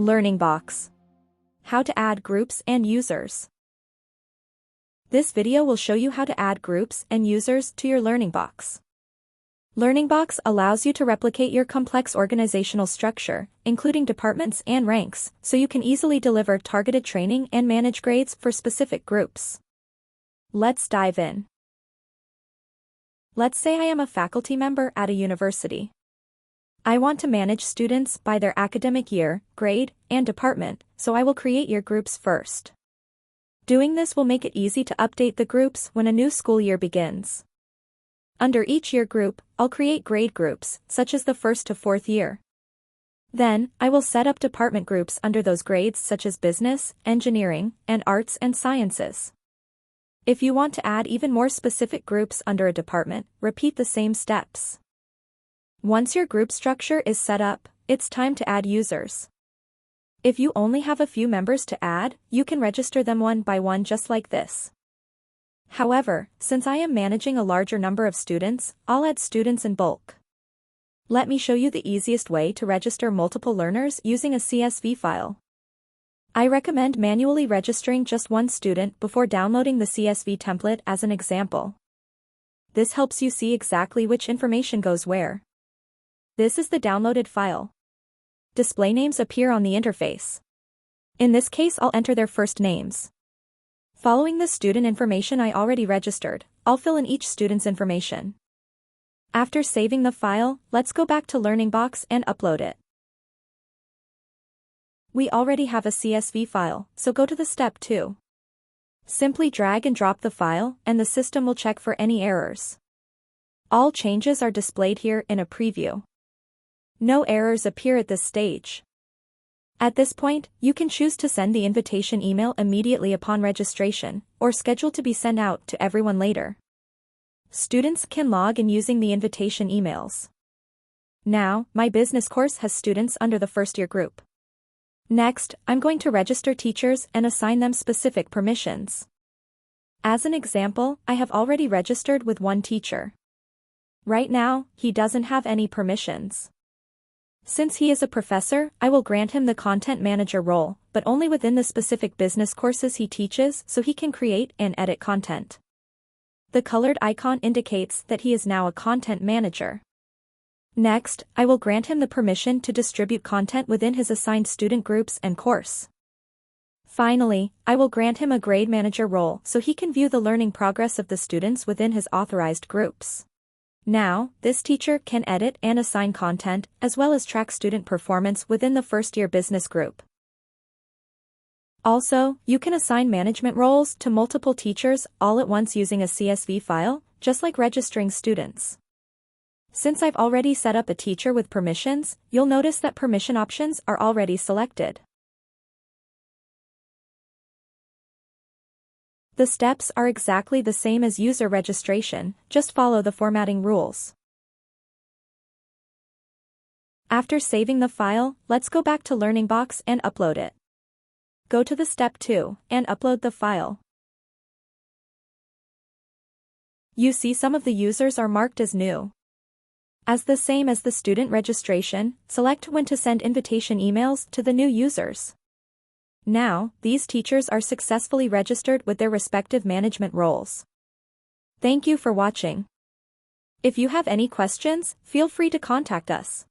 learningBOX. How to add groups and users. This video will show you how to add groups and users to your learningBOX. learningBOX allows you to replicate your complex organizational structure, including departments and ranks, so you can easily deliver targeted training and manage grades for specific groups. Let's dive in. Let's say I am a faculty member at a university. I want to manage students by their academic year, grade, and department, so I will create your groups first. Doing this will make it easy to update the groups when a new school year begins. Under each year group, I'll create grade groups, such as the 1st to 4th year. Then, I will set up department groups under those grades such as business, engineering, and arts and sciences. If you want to add even more specific groups under a department, repeat the same steps. Once your group structure is set up, it's time to add users. If you only have a few members to add, you can register them one by one just like this. However, since I am managing a larger number of students, I'll add students in bulk. Let me show you the easiest way to register multiple learners using a CSV file. I recommend manually registering just one student before downloading the CSV template as an example. This helps you see exactly which information goes where. This is the downloaded file. Display names appear on the interface. In this case, I'll enter their first names. Following the student information I already registered, I'll fill in each student's information. After saving the file, let's go back to learningBOX and upload it. We already have a CSV file, so go to the step 2. Simply drag and drop the file, and the system will check for any errors. All changes are displayed here in a preview. No errors appear at this stage. At this point, you can choose to send the invitation email immediately upon registration, or schedule to be sent out to everyone later. Students can log in using the invitation emails. Now, my business course has students under the first year group. Next, I'm going to register teachers and assign them specific permissions. As an example, I have already registered with one teacher. Right now, he doesn't have any permissions. Since he is a professor, I will grant him the content manager role, but only within the specific business courses he teaches so he can create and edit content. The colored icon indicates that he is now a content manager. Next, I will grant him the permission to distribute content within his assigned student groups and course. Finally, I will grant him a grade manager role so he can view the learning progress of the students within his authorized groups. Now, this teacher can edit and assign content, as well as track student performance within the first year business group. Also, you can assign management roles to multiple teachers all at once using a CSV file, just like registering students. Since I've already set up a teacher with permissions, you'll notice that permission options are already selected. The steps are exactly the same as user registration, just follow the formatting rules. After saving the file, let's go back to learningBOX and upload it. Go to the step 2 and upload the file. You see some of the users are marked as new. As the same as the student registration, select when to send invitation emails to the new users. Now, these teachers are successfully registered with their respective management roles. Thank you for watching. If you have any questions, feel free to contact us.